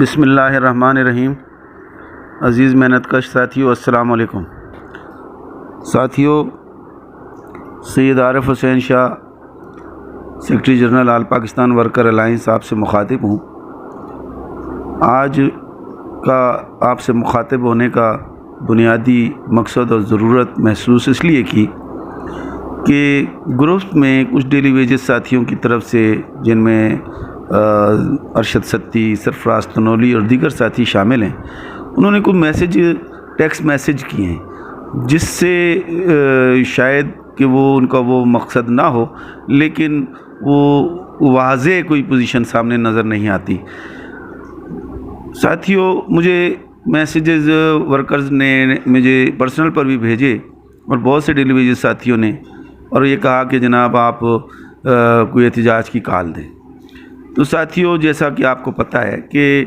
بسم اللہ الرحمن الرحیم۔ عزیز محنت کش ساتھیوں، السلام علیکم۔ ساتھیوں، سید عارف حسین شاہ، سیکرٹری جنرل آل پاکستان ورکر الائنس آپ سے مخاطب ہوں۔ آج کا آپ سے مخاطب ہونے کا بنیادی مقصد اور ضرورت محسوس اس لیے کی کہ گروپ میں کچھ ڈیلی ویجز ساتھیوں کی طرف سے، جن میں ارشد ستی، سرفراز تنولی اور دیگر ساتھی شامل ہیں، انہوں نے کوئی میسیج، ٹیکسٹ میسیج کیے ہیں جس سے شاید کہ وہ ان کا وہ مقصد نہ ہو، لیکن وہ واضح کوئی پوزیشن سامنے نظر نہیں آتی۔ ساتھیوں، مجھے میسیجز ورکرز نے مجھے پرسنل پر بھی بھیجے اور بہت سے ڈیلی ویجز ساتھیوں نے، اور یہ کہا کہ جناب آپ کوئی احتجاج کی کال دیں۔ تو ساتھیوں، جیسا کہ آپ کو پتہ ہے کہ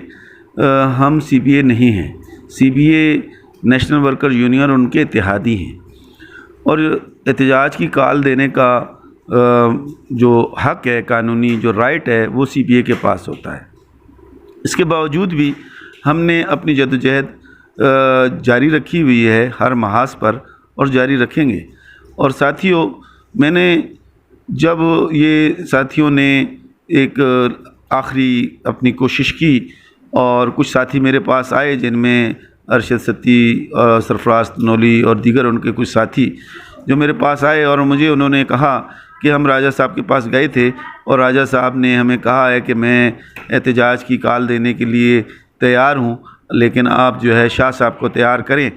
ہم سی بی اے نہیں ہیں، C B a national worker union اور ان کے اتحادی ہیں، اور احتجاج کی کال دینے کا جو حق ہے، قانونی جو رائٹ ہے، وہ سی بی اے کے پاس ہوتا ہے۔ اس کے باوجود بھی ہم نے اپنی جدوجہد جاری رکھی ہوئی ہے ہر محاذ پر، اور جاری رکھیں گے۔ اور ساتھیوں، میں نے جب یہ ساتھیوں نے ایک آخری اپنی کوشش کی، اور کچھ ساتھی میرے پاس آئے جن میں ارشد ستی، سرفراز تنولی اور دیگر ان کے کچھ ساتھی جو میرے پاس آئے، اور مجھے انہوں نے کہا کہ ہم راجہ صاحب کے پاس گئے تھے اور راجہ صاحب نے ہمیں کہا ہے کہ میں احتجاج کی کال دینے کے لیے تیار ہوں، لیکن آپ جو ہے شاہ صاحب کو تیار کریں۔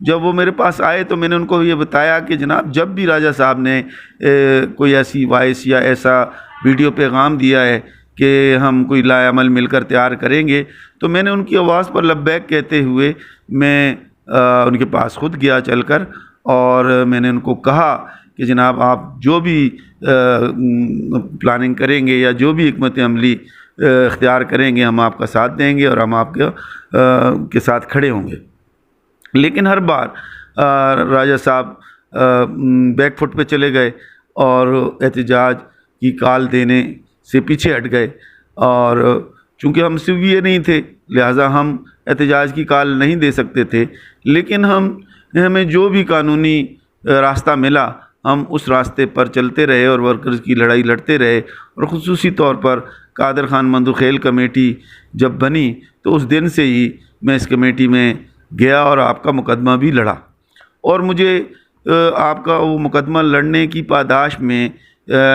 جب وہ میرے پاس آئے تو میں نے ان کو یہ بتایا کہ جناب، جب بھی راجہ صاحب نے کوئی ایسی وائس یا ایسا ویڈیو پیغام دیا ہے کہ ہم کوئی لائے عمل مل کر تیار کریں گے، تو میں نے ان کی آواز پر لبیک کہتے ہوئے میں ان کے پاس خود گیا چل کر، اور میں نے ان کو کہا کہ جناب آپ جو بھی پلاننگ کریں گے یا جو بھی حکمت عملی اختیار کریں گے، ہم آپ کا ساتھ دیں گے اور ہم آپ کے ساتھ کھڑے ہوں گے۔ لیکن ہر بار راجہ صاحب بیک فٹ پہ چلے گئے اور احتجاج کی کال دینے سے پیچھے ہٹ گئے، اور چونکہ ہم سی بی اے نہیں تھے لہٰذا ہم احتجاج کی کال نہیں دے سکتے تھے، لیکن ہمیں جو بھی قانونی راستہ ملا ہم اس راستے پر چلتے رہے اور ورکرز کی لڑائی لڑتے رہے۔ اور خصوصی طور پر قادر خان مندوخیل کمیٹی جب بنی تو اس دن سے ہی میں اس کمیٹی میں گیا اور آپ کا مقدمہ بھی لڑا، اور مجھے آپ کا وہ مقدمہ لڑنے کی پاداش میں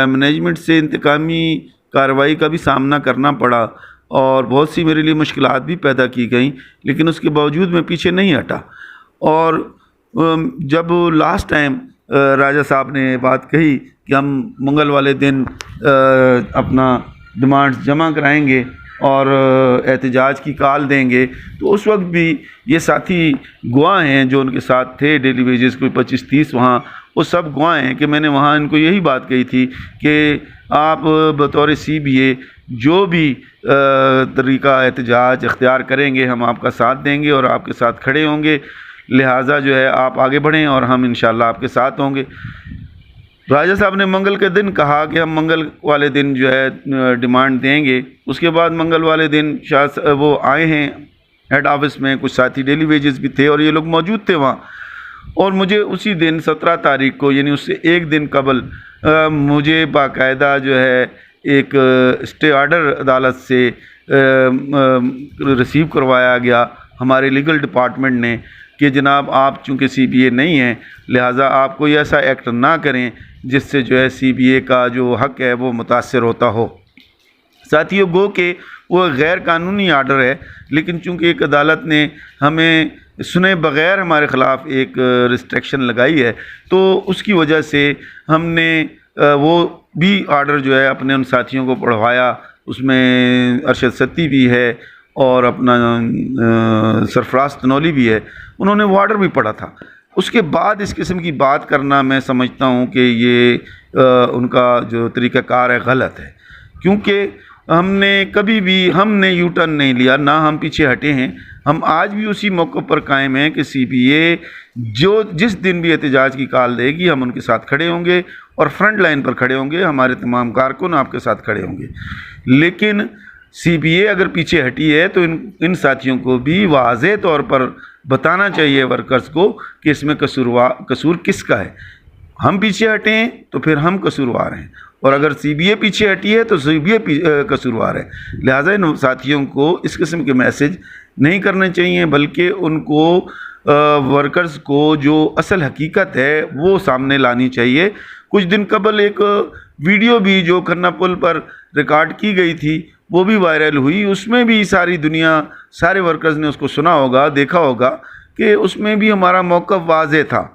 مینجمنٹ سے انتقامی کارروائی کا بھی سامنا کرنا پڑا، اور بہت سی میرے لیے مشکلات بھی پیدا کی گئیں، لیکن اس کے باوجود میں پیچھے نہیں ہٹا۔ اور جب لاسٹ ٹائم راجہ صاحب نے بات کہی کہ ہم منگل والے دن اپنا ڈیمانڈز جمع کرائیں گے اور احتجاج کی کال دیں گے، تو اس وقت بھی یہ ساتھی گواہ ہیں جو ان کے ساتھ تھے، ڈیلی ویجز کوئی 25-30 وہاں، وہ سب گواہ ہیں کہ میں نے وہاں ان کو یہی بات کہی تھی کہ آپ بطور سی بی اے جو بھی طریقہ احتجاج اختیار کریں گے ہم آپ کا ساتھ دیں گے اور آپ کے ساتھ کھڑے ہوں گے، لہٰذا جو ہے آپ آگے بڑھیں اور ہم انشاءاللہ آپ کے ساتھ ہوں گے۔ راجہ صاحب نے منگل کے دن کہا کہ ہم منگل والے دن جو ہے ڈیمانڈ دیں گے۔ اس کے بعد منگل والے دن وہ آئے ہیں ہیڈ آفس میں، کچھ ساتھی ڈیلی ویجز بھی تھے اور یہ لوگ موجود تھے وہاں، اور مجھے اسی دن 17 تاریخ کو، یعنی اس سے ایک دن قبل، مجھے باقاعدہ جو ہے ایک اسٹے آرڈر عدالت سے ریسیو کروایا گیا ہمارے لیگل ڈپارٹمنٹ نے کہ جناب آپ چونکہ سی بی اے نہیں ہیں لہٰذا آپ کوئی ایسا ایکٹ نہ کریں جس سے جو ہے سی بی اے کا جو حق ہے وہ متاثر ہوتا ہو۔ ساتھیوں، گو کہ وہ غیر قانونی آرڈر ہے، لیکن چونکہ ایک عدالت نے ہمیں سنے بغیر ہمارے خلاف ایک ریسٹرکشن لگائی ہے، تو اس کی وجہ سے ہم نے وہ بھی آرڈر جو ہے اپنے ان ساتھیوں کو پڑھوایا۔ اس میں ارشد ستی بھی ہے اور اپنا سرفراز تنولی بھی ہے، انہوں نے وہ آرڈر بھی پڑھا تھا۔ اس کے بعد اس قسم کی بات کرنا میں سمجھتا ہوں کہ یہ ان کا جو طریقہ کار ہے غلط ہے، کیونکہ ہم نے کبھی بھی یو ٹرن نہیں لیا، نہ ہم پیچھے ہٹے ہیں۔ ہم آج بھی اسی موقع پر قائم ہیں کہ سی بی اے جس دن بھی احتجاج کی کال دے گی ہم ان کے ساتھ کھڑے ہوں گے اور فرنٹ لائن پر کھڑے ہوں گے، ہمارے تمام کارکن آپ کے ساتھ کھڑے ہوں گے۔ لیکن سی بی اے اگر پیچھے ہٹی ہے تو ان ساتھیوں کو بھی واضح طور پر بتانا چاہیے ورکرز کو کہ اس میں قصور کس کا ہے. ہم پیچھے ہٹیں تو پھر ہم قصوروار ہیں، اور اگر سی بی اے پیچھے ہٹی ہے تو سی بی اے قصوروار ہے. لہٰذا ان ساتھیوں کو اس قسم کے میسج نہیں کرنے چاہیے، بلکہ ان کو ورکرز کو جو اصل حقیقت ہے وہ سامنے لانی چاہیے. کچھ دن قبل ایک ویڈیو بھی جو کھنہ پل پر ریکارڈ کی گئی تھی وہ بھی وائرل ہوئی. اس میں بھی ساری دنیا، سارے ورکرز نے اس کو سنا ہوگا، دیکھا ہوگا کہ اس میں بھی ہمارا موقف واضح تھا،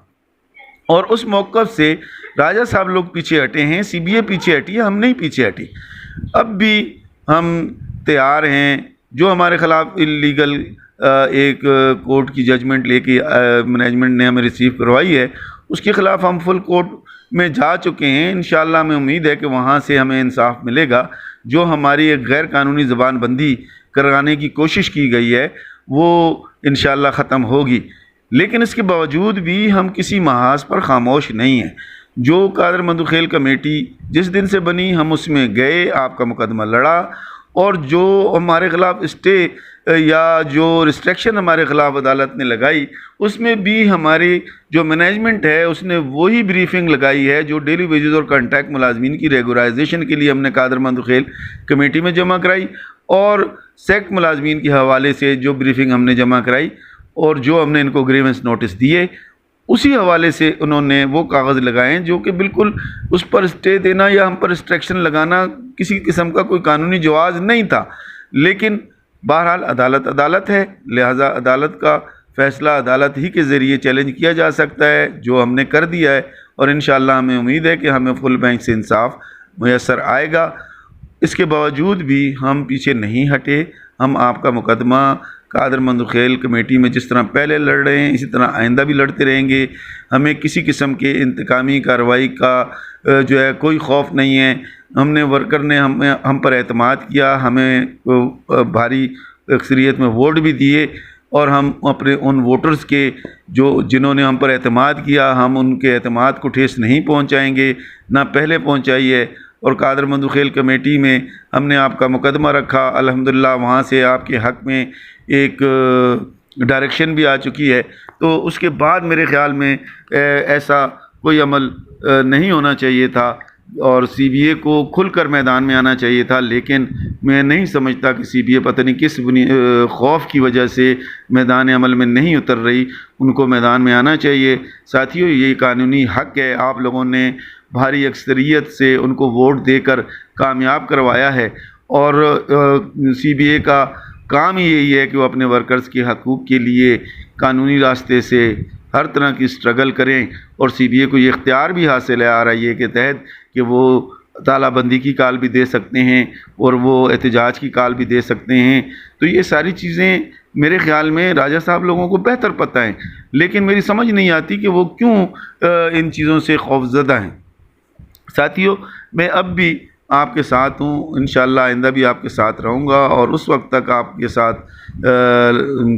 اور اس موقف سے راجہ صاحب لوگ پیچھے ہٹے ہیں، سی بی اے پیچھے ہٹی ہے، ہم نہیں پیچھے ہٹی. اب بھی ہم تیار ہیں. جو ہمارے خلاف اللیگل ایک کورٹ کی ججمنٹ لے کے مینجمنٹ نے ہمیں ریسیو کروائی ہے، اس کے خلاف ہم فل کورٹ میں جا چکے ہیں. انشاءاللہ ہمیں امید ہے کہ وہاں سے ہمیں انصاف ملے گا. جو ہماری ایک غیر قانونی زبان بندی کروانے کی کوشش کی گئی ہے وہ انشاءاللہ ختم ہوگی. لیکن اس کے باوجود بھی ہم کسی محاذ پر خاموش نہیں ہیں. جو قادر مندوخیل کمیٹی جس دن سے بنی ہم اس میں گئے، آپ کا مقدمہ لڑا، اور جو ہمارے خلاف اسٹے یا جو ریسٹرکشن ہمارے خلاف عدالت نے لگائی، اس میں بھی ہماری جو مینجمنٹ ہے اس نے وہی بریفنگ لگائی ہے جو ڈیلی ویجز اور کانٹریکٹ ملازمین کی ریگولرائزیشن کے لیے ہم نے قادر مندوخیل کمیٹی میں جمع کرائی، اور سیکٹ ملازمین کے حوالے سے جو بریفنگ ہم نے جمع کرائی اور جو ہم نے ان کو گریونس نوٹس دیے، اسی حوالے سے انہوں نے وہ کاغذ لگائے ہیں جو کہ بالکل اس پر اسٹے دینا یا ہم پر ریسٹرکشن لگانا کسی قسم کا کوئی قانونی جواز نہیں تھا. لیکن بہرحال عدالت ہے، لہٰذا عدالت کا فیصلہ عدالت ہی کے ذریعے چیلنج کیا جا سکتا ہے، جو ہم نے کر دیا ہے، اور انشاءاللہ ہمیں امید ہے کہ ہمیں فل بینچ سے انصاف میسر آئے گا. اس کے باوجود بھی ہم پیچھے نہیں ہٹے. ہم آپ کا مقدمہ قادر مندوخیل کمیٹی میں جس طرح پہلے لڑ رہے ہیں اسی طرح آئندہ بھی لڑتے رہیں گے. ہمیں کسی قسم کے انتقامی کارروائی کا جو ہے کوئی خوف نہیں ہے. ہم نے ورکر نے ہم پر اعتماد کیا، ہمیں بھاری اکثریت میں ووٹ بھی دیے، اور ہم اپنے ان ووٹرز کے جنہوں نے ہم پر اعتماد کیا، ہم ان کے اعتماد کو ٹھیس نہیں پہنچائیں گے، نہ پہلے پہنچائی ہے. اور قادر مندوخیل کمیٹی میں ہم نے آپ کا مقدمہ رکھا، الحمدللہ وہاں سے آپ کے حق میں ایک ڈائریکشن بھی آ چکی ہے. تو اس کے بعد میرے خیال میں ایسا کوئی عمل نہیں ہونا چاہیے تھا، اور سی بی اے کو کھل کر میدان میں آنا چاہیے تھا. لیکن میں نہیں سمجھتا کہ سی بی اے پتہ نہیں کس خوف کی وجہ سے میدان عمل میں نہیں اتر رہی. ان کو میدان میں آنا چاہیے. ساتھیوں، یہ قانونی حق ہے. آپ لوگوں نے بھاری اکثریت سے ان کو ووٹ دے کر کامیاب کروایا ہے، اور سی بی اے کا کام ہی یہی ہے کہ وہ اپنے ورکرز کے حقوق کے لیے قانونی راستے سے ہر طرح کی اسٹرگل کریں. اور سی بی اے کو یہ اختیار بھی حاصل ہے RIA کے تحت کہ وہ تالہ بندی کی کال بھی دے سکتے ہیں اور وہ احتجاج کی کال بھی دے سکتے ہیں. تو یہ ساری چیزیں میرے خیال میں راجہ صاحب لوگوں کو بہتر پتہ ہیں، لیکن میری سمجھ نہیں آتی کہ وہ کیوں ان چیزوں سے خوفزدہ ہیں. ساتھیوں، میں اب بھی آپ کے ساتھ ہوں، انشاءاللہ آئندہ بھی آپ کے ساتھ رہوں گا، اور اس وقت تک آپ کے ساتھ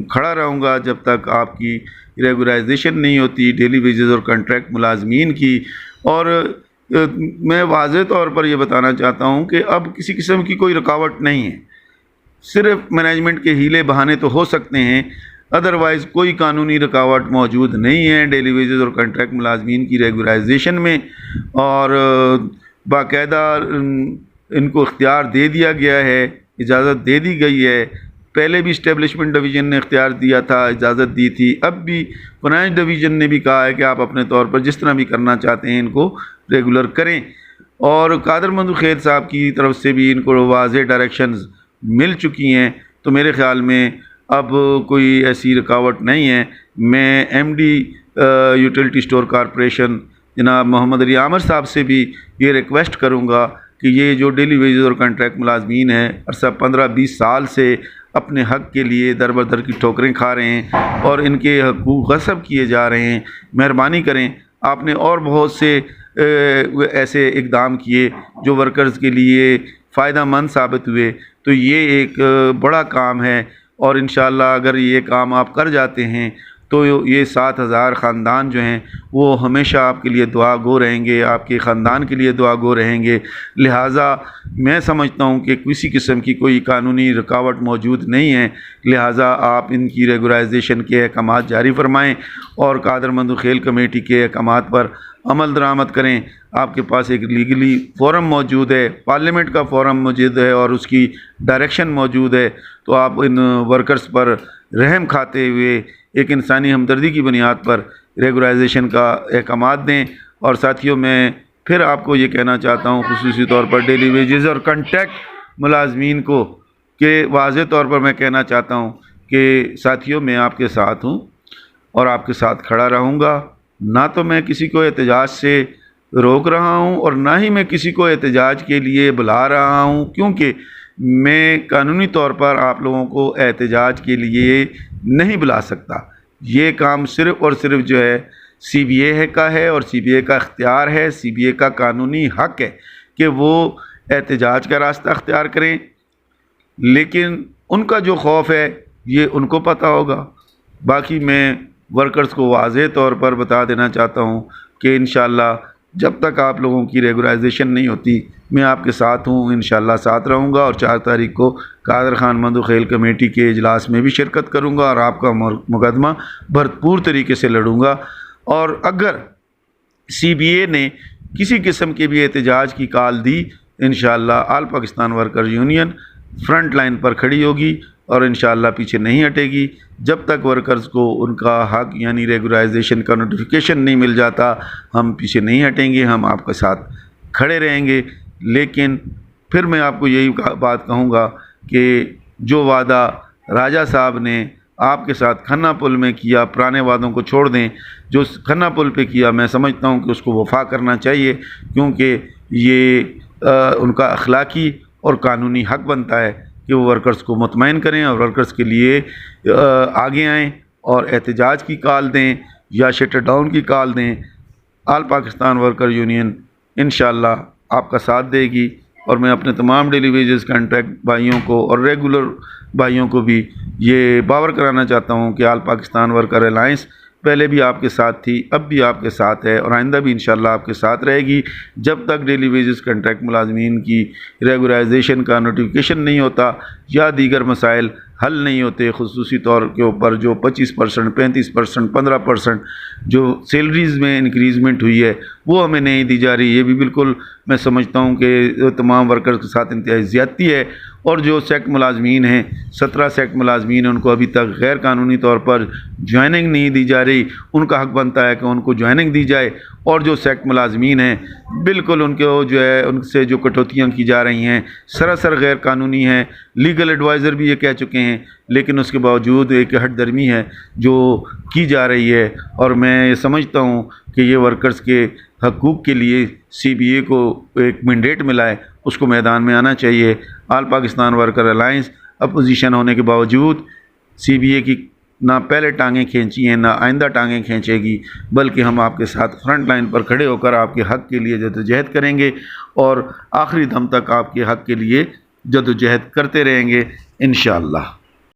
کھڑا رہوں گا جب تک آپ کی ریگولرائزیشن نہیں ہوتی ڈیلی ویجز اور کانٹریکٹ ملازمین کی. اور میں واضح طور پر یہ بتانا چاہتا ہوں کہ اب کسی قسم کی کوئی رکاوٹ نہیں ہے. صرف مینجمنٹ کے ہیلے بہانے تو ہو سکتے ہیں، ادروائز کوئی قانونی رکاوٹ موجود نہیں ہے ڈیلی ویجز اور کانٹریکٹ ملازمین کی ریگولرائزیشن میں. اور باقاعدہ ان کو اختیار دے دیا گیا ہے، اجازت دے دی گئی ہے. پہلے بھی اسٹیبلشمنٹ ڈویژن نے اختیار دیا تھا، اجازت دی تھی. اب بھی فنانس ڈویژن نے بھی کہا ہے کہ آپ اپنے طور پر جس طرح بھی کرنا چاہتے ہیں ان کو ریگولر کریں. اور قادر مندوخیل صاحب کی طرف سے بھی ان کو واضح ڈائریکشنز مل چکی ہیں. تو میرے خیال میں اب کوئی ایسی رکاوٹ نہیں ہے. میں MD یوٹیلٹی اسٹور کارپوریشن جناب محمد علی عامر صاحب سے بھی یہ ریکویسٹ کروں گا کہ یہ جو ڈیلی ویجز اور کانٹریکٹ ملازمین ہیں عرصہ 15-20 سال سے اپنے حق کے لیے در بدر کی ٹھوکریں کھا رہے ہیں اور ان کے حقوق غصب کیے جا رہے ہیں، مہربانی کریں. آپ نے اور بہت سے ایسے اقدام کیے جو ورکرز کے لیے فائدہ مند ثابت ہوئے. تو یہ ایک بڑا کام ہے، اور انشاءاللہ اگر یہ کام آپ کر جاتے ہیں تو یہ 7,000 خاندان جو ہیں وہ ہمیشہ آپ کے لیے دعا گو رہیں گے، آپ کے خاندان کے لیے دعا گو رہیں گے۔ لہٰذا میں سمجھتا ہوں کہ کسی قسم کی کوئی قانونی رکاوٹ موجود نہیں ہے، لہٰذا آپ ان کی ریگولائزیشن کے احکامات جاری فرمائیں اور قادر مندو کھیل کمیٹی کے احکامات پر عمل درآمد کریں۔ آپ کے پاس ایک لیگلی فورم موجود ہے، پارلیمنٹ کا فورم موجود ہے اور اس کی ڈائریکشن موجود ہے، تو آپ ان ورکرز پر رحم کھاتے ہوئے ایک انسانی ہمدردی کی بنیاد پر ریگولائزیشن کا احکامات دیں۔ اور ساتھیوں میں پھر آپ کو یہ کہنا چاہتا ہوں خصوصی طور پر ڈیلی ویجز اور کنٹریکٹ ملازمین کو کہ واضح طور پر میں کہنا چاہتا ہوں کہ ساتھیوں میں آپ کے ساتھ ہوں اور آپ کے ساتھ کھڑا رہوں گا۔ نہ تو میں کسی کو احتجاج سے روک رہا ہوں اور نہ ہی میں کسی کو احتجاج کے لیے بلا رہا ہوں، کیونکہ میں قانونی طور پر آپ لوگوں کو احتجاج کے لیے نہیں بلا سکتا۔ یہ کام صرف اور صرف جو ہے سی بی اے کا ہے اور سی بی اے کا اختیار ہے، سی بی اے کا قانونی حق ہے کہ وہ احتجاج کا راستہ اختیار کریں، لیکن ان کا جو خوف ہے یہ ان کو پتہ ہوگا۔ باقی میں ورکرز کو واضح طور پر بتا دینا چاہتا ہوں کہ انشاءاللہ جب تک آپ لوگوں کی ریگولائزیشن نہیں ہوتی میں آپ کے ساتھ ہوں، انشاءاللہ ساتھ رہوں گا، اور 4 تاریخ کو قادر خان مندو کھیل کمیٹی کے اجلاس میں بھی شرکت کروں گا اور آپ کا مقدمہ بھرپور طریقے سے لڑوں گا۔ اور اگر سی بی اے نے کسی قسم کے بھی احتجاج کی کال دی، انشاءاللہ all Pakistan worker union front line پر کھڑی ہوگی اور انشاءاللہ پیچھے نہیں ہٹے گی۔ جب تک ورکرز کو ان کا حق یعنی ریگولائزیشن کا نوٹیفیکیشن نہیں مل جاتا ہم پیچھے نہیں ہٹیں گے، ہم آپ کے ساتھ کھڑے رہیں گے۔ لیکن پھر میں آپ کو یہی بات کہوں گا کہ جو وعدہ راجہ صاحب نے آپ کے ساتھ کھنہ پل میں کیا، پرانے وعدوں کو چھوڑ دیں۔ جو کھنہ پل پہ کیا میں سمجھتا ہوں کہ اس کو وفا کرنا چاہیے، کیونکہ یہ ان کا اخلاقی اور قانونی حق بنتا ہے کہ وہ ورکرز کو مطمئن کریں اور ورکرز کے لیے آگے آئیں اور احتجاج کی کال دیں یا شٹر ڈاؤن کی کال دیں۔ آل پاکستان ورکر یونین انشاءاللہ آپ کا ساتھ دے گی، اور میں اپنے تمام ڈیلی ویجز کنٹریکٹ بھائیوں کو اور ریگولر بھائیوں کو بھی یہ باور کرانا چاہتا ہوں کہ آل پاکستان ورکر الائنس پہلے بھی آپ کے ساتھ تھی، اب بھی آپ کے ساتھ ہے اور آئندہ بھی انشاءاللہ آپ کے ساتھ رہے گی۔ جب تک ڈیلی ویجز کنٹریکٹ ملازمین کی ریگولائزیشن کا نوٹیفیکیشن نہیں ہوتا یا دیگر مسائل حل نہیں ہوتے، خصوصی طور کے اوپر جو 25%، 35%، 15% جو سیلریز میں انکریزمنٹ ہوئی ہے وہ ہمیں نہیں دی جا رہی، یہ بھی بالکل میں سمجھتا ہوں کہ تمام ورکرز کے ساتھ انتہائی زیادتی ہے۔ اور جو سیکٹ ملازمین ہیں، 17 سیکٹ ملازمین ہیں، ان کو ابھی تک غیر قانونی طور پر جوائننگ نہیں دی جا رہی، ان کا حق بنتا ہے کہ ان کو جوائننگ دی جائے۔ اور جو سیکٹ ملازمین ہیں بالکل ان کو جو ہے ان سے جو کٹوتیاں کی جا رہی ہیں سراسر غیر قانونی ہیں، لیگل ایڈوائزر بھی یہ کہہ چکے ہیں، لیکن اس کے باوجود ایک ہٹ درمی ہے جو کی جا رہی ہے۔ اور میں یہ سمجھتا ہوں کہ یہ ورکرز کے حقوق کے لیے سی بی اے کو ایک مینڈیٹ ملا ہے، اس کو میدان میں آنا چاہیے۔ آل پاکستان ورکر الائنس اپوزیشن ہونے کے باوجود سی بی اے کی نہ پہلے ٹانگیں کھینچی ہیں نہ آئندہ ٹانگیں کھینچے گی، بلکہ ہم آپ کے ساتھ فرنٹ لائن پر کھڑے ہو کر آپ کے حق کے لیے جدوجہد کریں گے اور آخری دم تک آپ کے حق کے لیے جدوجہد کرتے رہیں گے انشاءاللہ۔